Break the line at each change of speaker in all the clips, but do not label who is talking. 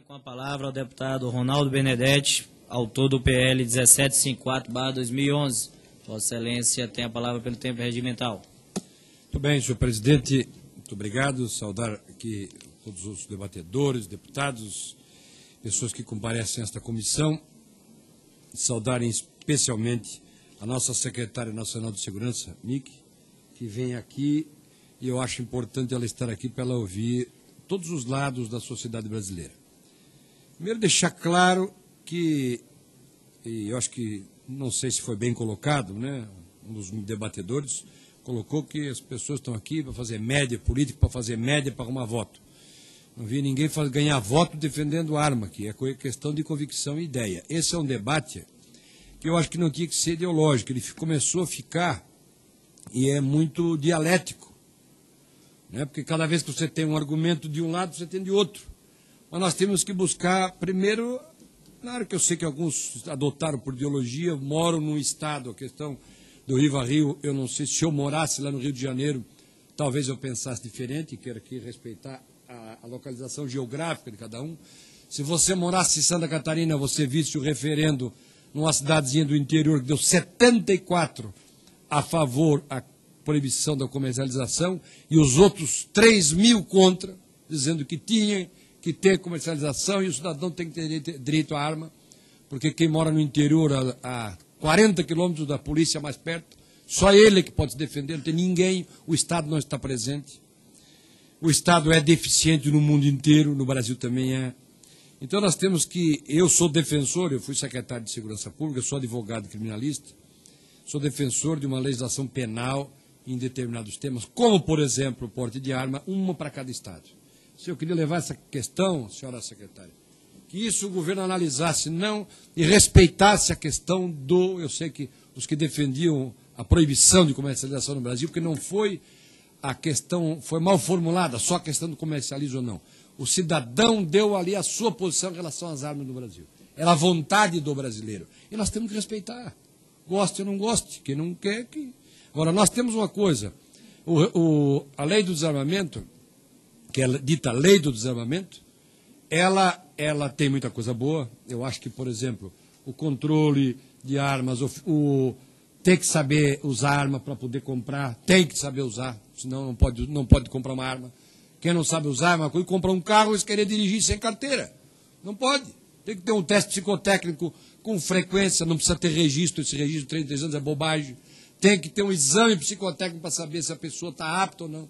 Com a palavra o deputado Ronaldo Benedetti, autor do PL 1754/2011. Vossa Excelência tem a palavra pelo tempo regimental.
Muito bem, senhor presidente. Muito obrigado. Saudar aqui todos os debatedores, deputados, pessoas que comparecem a esta comissão. Saudar especialmente a nossa secretária nacional de segurança, Nick, que vem aqui, e eu acho importante ela estar aqui para ela ouvir todos os lados da sociedade brasileira. Primeiro, deixar claro que, e eu acho que, não sei se foi bem colocado, né, um dos debatedores colocou que as pessoas estão aqui para fazer média política, para fazer média para arrumar voto. Não vi ninguém ganhar voto defendendo arma aqui, é questão de convicção e ideia. Esse é um debate que eu acho que não tinha que ser ideológico, ele começou a ficar, e é muito dialético, né, porque cada vez que você tem um argumento de um lado, você tem de outro. Mas nós temos que buscar, primeiro, claro que eu sei que alguns adotaram por ideologia, moram num estado, a questão do Rio a Rio, eu não sei se eu morasse lá no Rio de Janeiro, talvez eu pensasse diferente, quero aqui respeitar a localização geográfica de cada um. Se você morasse em Santa Catarina, você visse o referendo numa cidadezinha do interior que deu 74 a favor a proibição da comercialização e os outros 3.000 contra, dizendo que tinha que ter comercialização e o cidadão tem que ter direito à arma, porque quem mora no interior a 40 quilômetros da polícia mais perto, só ele que pode se defender, não tem ninguém, o Estado não está presente. O Estado é deficiente no mundo inteiro, no Brasil também é. Então nós temos que, eu sou defensor, eu fui secretário de Segurança Pública, sou advogado criminalista, sou defensor de uma legislação penal em determinados temas, como, por exemplo, o porte de arma, uma para cada estado. Se eu queria levar essa questão, senhora secretária, que isso o governo analisasse não e respeitasse a questão do, eu sei que os que defendiam a proibição de comercialização no Brasil, porque não foi a questão, foi mal formulada, só a questão do comercialismo ou não. O cidadão deu ali a sua posição em relação às armas no Brasil. Era a vontade do brasileiro. E nós temos que respeitar. Goste ou não goste, quem não quer que... Agora, nós temos uma coisa, a lei do desarmamento, que é dita lei do desarmamento, ela tem muita coisa boa. Eu acho que, por exemplo, o controle de armas, tem que saber usar arma para poder comprar, tem que saber usar, senão não pode comprar uma arma. Quem não sabe usar uma coisa, compra um carro e querer dirigir sem carteira. Não pode. Tem que ter um teste psicotécnico com frequência, não precisa ter registro, esse registro de 33 anos é bobagem. Tem que ter um exame psicotécnico para saber se a pessoa está apta ou não,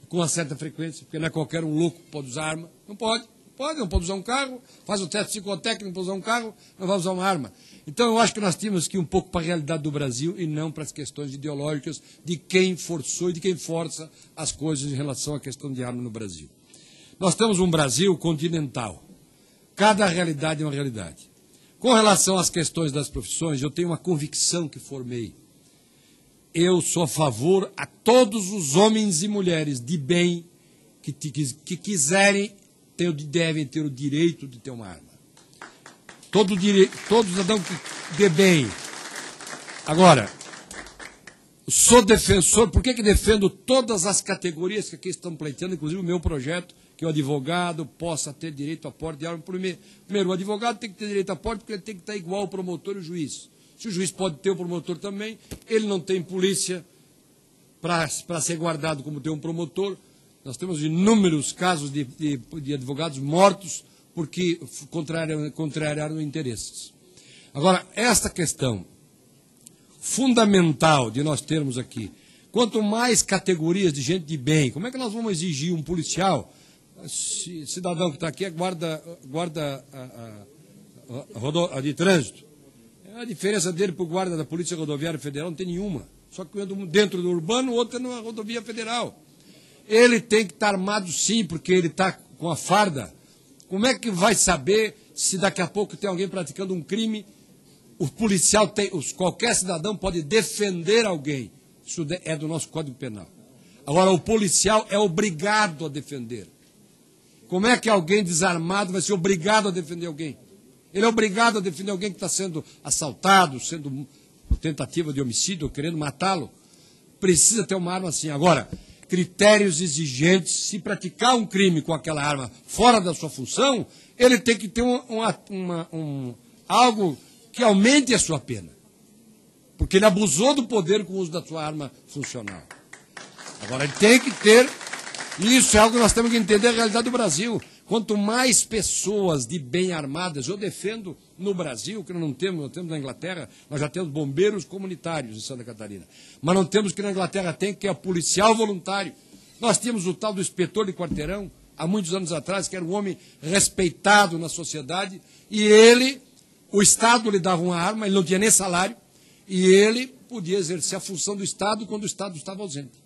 com uma certa frequência, porque não é qualquer um louco que pode usar arma. Não pode. Não pode usar um carro, faz o teste psicotécnico para usar um carro, não vai usar uma arma. Então eu acho que nós temos que ir um pouco para a realidade do Brasil e não para as questões ideológicas de quem forçou e de quem força as coisas em relação à questão de arma no Brasil. Nós temos um Brasil continental. Cada realidade é uma realidade. Com relação às questões das profissões, eu tenho uma convicção que formei. Eu sou a favor a todos os homens e mulheres de bem que quiserem, devem ter o direito de ter uma arma. Todo cidadão que dê bem. Agora, sou defensor, por que defendo todas as categorias que aqui estão pleiteando, inclusive o meu projeto, que o advogado possa ter direito a porte de arma? Primeiro, o advogado tem que ter direito a porte porque ele tem que estar igual ao promotor e o juiz. Se o juiz pode ter, o promotor também, ele não tem polícia para ser guardado como tem um promotor. Nós temos inúmeros casos de advogados mortos porque contrariaram interesses. Agora, esta questão fundamental de nós termos aqui, quanto mais categorias de gente de bem, como é que nós vamos exigir um policial, cidadão que está aqui, guarda de trânsito? A diferença dele para o guarda da Polícia Rodoviária Federal não tem nenhuma. Só que um dentro do urbano, o outro é numa rodovia federal. Ele tem que estar armado sim, porque ele está com a farda. Como é que vai saber se daqui a pouco tem alguém praticando um crime? O policial qualquer cidadão pode defender alguém. Isso é do nosso Código Penal. Agora, o policial é obrigado a defender. Como é que alguém desarmado vai ser obrigado a defender alguém? Ele é obrigado a defender alguém que está sendo assaltado, sendo tentativa de homicídio, ou querendo matá-lo. Precisa ter uma arma assim. Agora, critérios exigentes. Se praticar um crime com aquela arma fora da sua função, ele tem que ter algo que aumente a sua pena. Porque ele abusou do poder com o uso da sua arma funcional. Agora, ele tem que ter... E isso é algo que nós temos que entender a realidade do Brasil. Quanto mais pessoas de bem armadas, eu defendo no Brasil, que nós temos na Inglaterra, nós já temos bombeiros comunitários em Santa Catarina. Mas não temos o que na Inglaterra tem, que é policial voluntário. Nós tínhamos o tal do inspetor de quarteirão, há muitos anos atrás, que era um homem respeitado na sociedade, e ele, o Estado lhe dava uma arma, ele não tinha nem salário, e ele podia exercer a função do Estado quando o Estado estava ausente.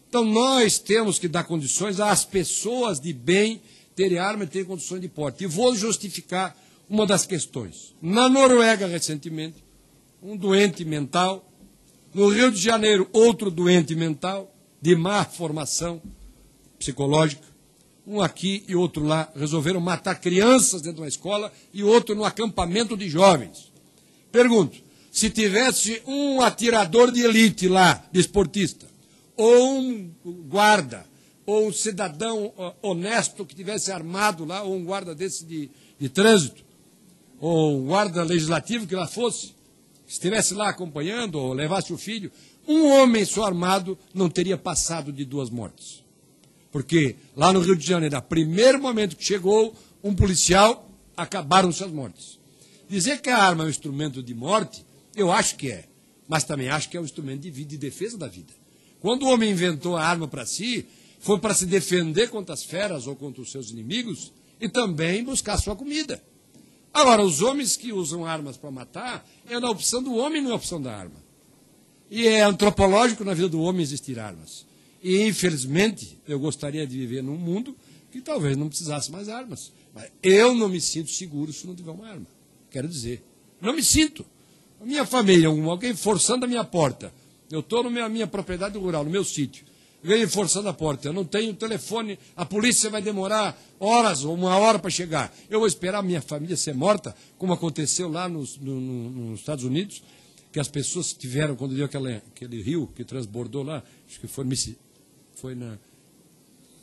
Então, nós temos que dar condições às pessoas de bem terem arma e terem condições de porte. E vou justificar uma das questões. Na Noruega, recentemente, um doente mental. No Rio de Janeiro, outro doente mental, de má formação psicológica. Um aqui e outro lá resolveram matar crianças dentro de uma escola e outro no acampamento de jovens. Pergunto, se tivesse um atirador de elite lá, desportista, ou um guarda, ou um cidadão honesto que tivesse armado lá, ou um guarda desse de trânsito, ou um guarda legislativo que lá fosse, estivesse lá acompanhando, ou levasse o filho, um homem só armado não teria passado de 2 mortes. Porque lá no Rio de Janeiro, no primeiro momento que chegou um policial, acabaram-se as mortes. Dizer que a arma é um instrumento de morte, eu acho que é, mas também acho que é um instrumento de vida, de defesa da vida. Quando o homem inventou a arma para si, foi para se defender contra as feras ou contra os seus inimigos e também buscar sua comida. Agora, os homens que usam armas para matar, é na opção do homem, não é a opção da arma. E é antropológico na vida do homem existir armas. E, infelizmente, eu gostaria de viver num mundo que talvez não precisasse mais armas. Mas eu não me sinto seguro se não tiver uma arma. Quero dizer, não me sinto. A minha família, alguém forçando a minha porta. Eu estou na minha propriedade rural, no meu sítio. Veio forçando a porta. Eu não tenho telefone, a polícia vai demorar horas ou 1 hora para chegar. Eu vou esperar a minha família ser morta, como aconteceu lá nos Estados Unidos, que as pessoas tiveram, quando deu aquele rio que transbordou lá, acho que foi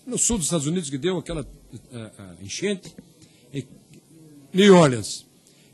no sul dos Estados Unidos que deu aquela enchente, em New Orleans.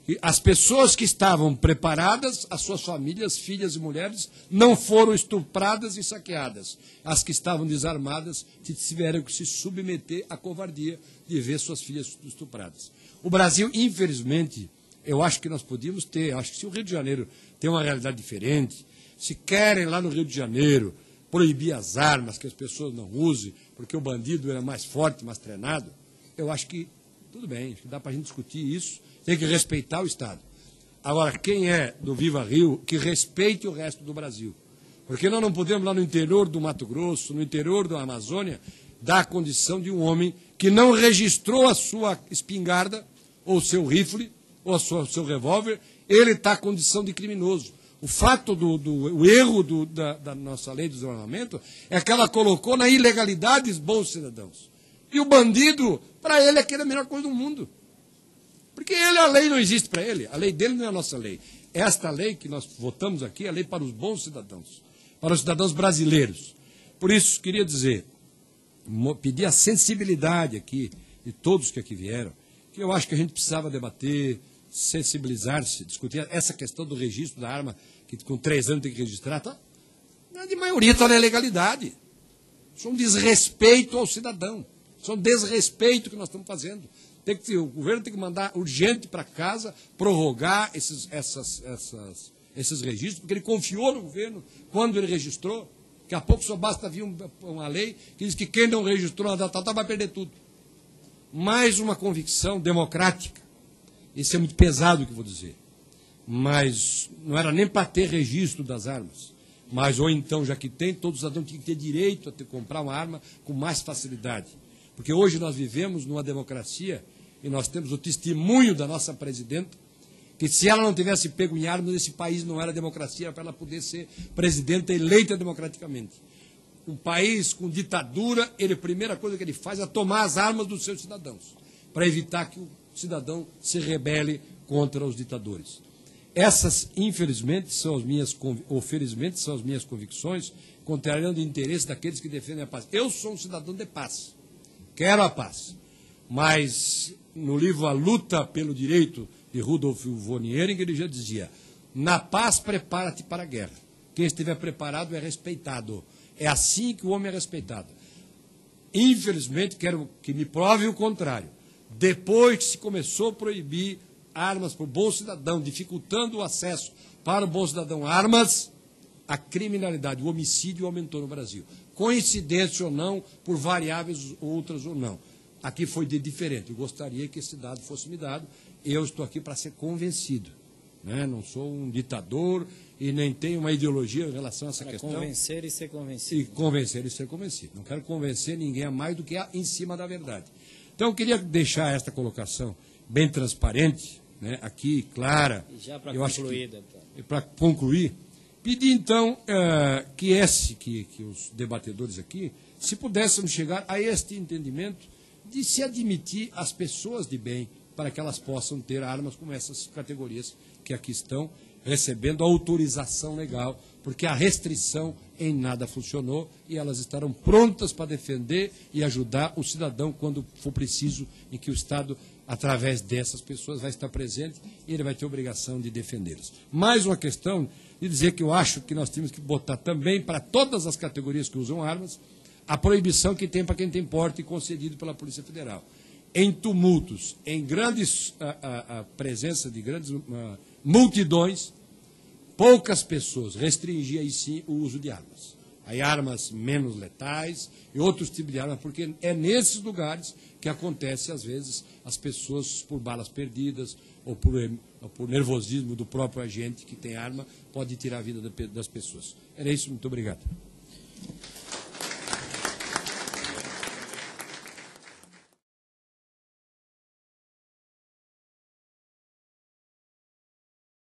E as pessoas que estavam preparadas, as suas famílias, filhas e mulheres, não foram estupradas e saqueadas. As que estavam desarmadas tiveram que se submeter à covardia de ver suas filhas estupradas. O Brasil, infelizmente, eu acho que nós podíamos ter, acho que se o Rio de Janeiro tem uma realidade diferente, se querem lá no Rio de Janeiro proibir as armas, que as pessoas não usem, porque o bandido era mais forte, mais treinado, eu acho que tudo bem, acho que dá para a gente discutir isso. Tem que respeitar o Estado. Agora, quem é do Viva Rio, que respeite o resto do Brasil. Porque nós não podemos, lá no interior do Mato Grosso, no interior da Amazônia, dar a condição de um homem que não registrou a sua espingarda, ou o seu rifle, ou o seu revólver, ele está em condição de criminoso. O fato o erro da nossa lei do desarmamento é que ela colocou na ilegalidade os bons cidadãos. E o bandido, para ele, é a melhor coisa do mundo. Porque a lei não existe para ele, a lei dele não é a nossa lei. Esta lei que nós votamos aqui é a lei para os bons cidadãos, para os cidadãos brasileiros. Por isso, queria dizer, pedir a sensibilidade aqui, de todos que aqui vieram, que eu acho que a gente precisava debater, sensibilizar-se, discutir essa questão do registro da arma, que com 3 anos tem que registrar, tá? De maioria está na ilegalidade. Isso é um desrespeito ao cidadão. Isso é um desrespeito que nós estamos fazendo. O governo tem que mandar urgente para casa, prorrogar esses registros, porque ele confiou no governo quando ele registrou. Daqui a pouco só basta vir uma lei que diz que quem não registrou na data vai perder tudo. Mais uma convicção democrática. Isso é muito pesado o que eu vou dizer. Mas não era nem para ter registro das armas. Mas, ou então, já que tem, todos os cidadãos tinham que ter direito a comprar uma arma com mais facilidade. Porque hoje nós vivemos numa democracia e nós temos o testemunho da nossa presidenta, que se ela não tivesse pego em armas, esse país não era democracia, era para ela poder ser presidenta eleita democraticamente. Um país com ditadura, a primeira coisa que ele faz é tomar as armas dos seus cidadãos, para evitar que o cidadão se rebele contra os ditadores. Essas, infelizmente, são as minhas, felizmente, são as minhas convicções, contrariando o interesse daqueles que defendem a paz. Eu sou um cidadão de paz, quero a paz, mas no livro A Luta pelo Direito, de Rudolf von Ehring, ele já dizia: na paz, prepara-te para a guerra. Quem estiver preparado é respeitado. É assim que o homem é respeitado. Infelizmente, quero que me prove o contrário. Depois que se começou a proibir armas para o bom cidadão, dificultando o acesso para o bom cidadão a armas, a criminalidade, o homicídio aumentou no Brasil. Coincidência ou não, por variáveis outras ou não. Aqui foi de diferente. Eu gostaria que esse dado fosse me dado. Eu estou aqui para ser convencido, né? Não sou um ditador e nem tenho uma ideologia em relação a essa questão.
Convencer e ser convencido.
E convencer e ser convencido. Não quero convencer ninguém a mais do que em cima da verdade. Então, eu queria deixar esta colocação bem transparente, né, aqui, clara.
E já para concluir, deputado.
Para concluir, pedir, então, que os debatedores aqui, se pudéssemos chegar a este entendimento de se admitir as pessoas de bem para que elas possam ter armas como essas categorias que aqui estão, recebendo autorização legal, porque a restrição em nada funcionou e elas estarão prontas para defender e ajudar o cidadão quando for preciso, em que o Estado, através dessas pessoas, vai estar presente e ele vai ter obrigação de defendê-las. Mais uma questão de dizer que eu acho que nós temos que botar também para todas as categorias que usam armas a proibição que tem para quem tem porte concedido pela Polícia Federal. Em tumultos, em grandes a presença de grandes multidões, poucas pessoas, restringir aí sim o uso de armas. Aí armas menos letais e outros tipos de armas, porque é nesses lugares que acontece, às vezes, as pessoas por balas perdidas ou por nervosismo do próprio agente que tem arma, pode tirar a vida das pessoas. Era isso, muito obrigado.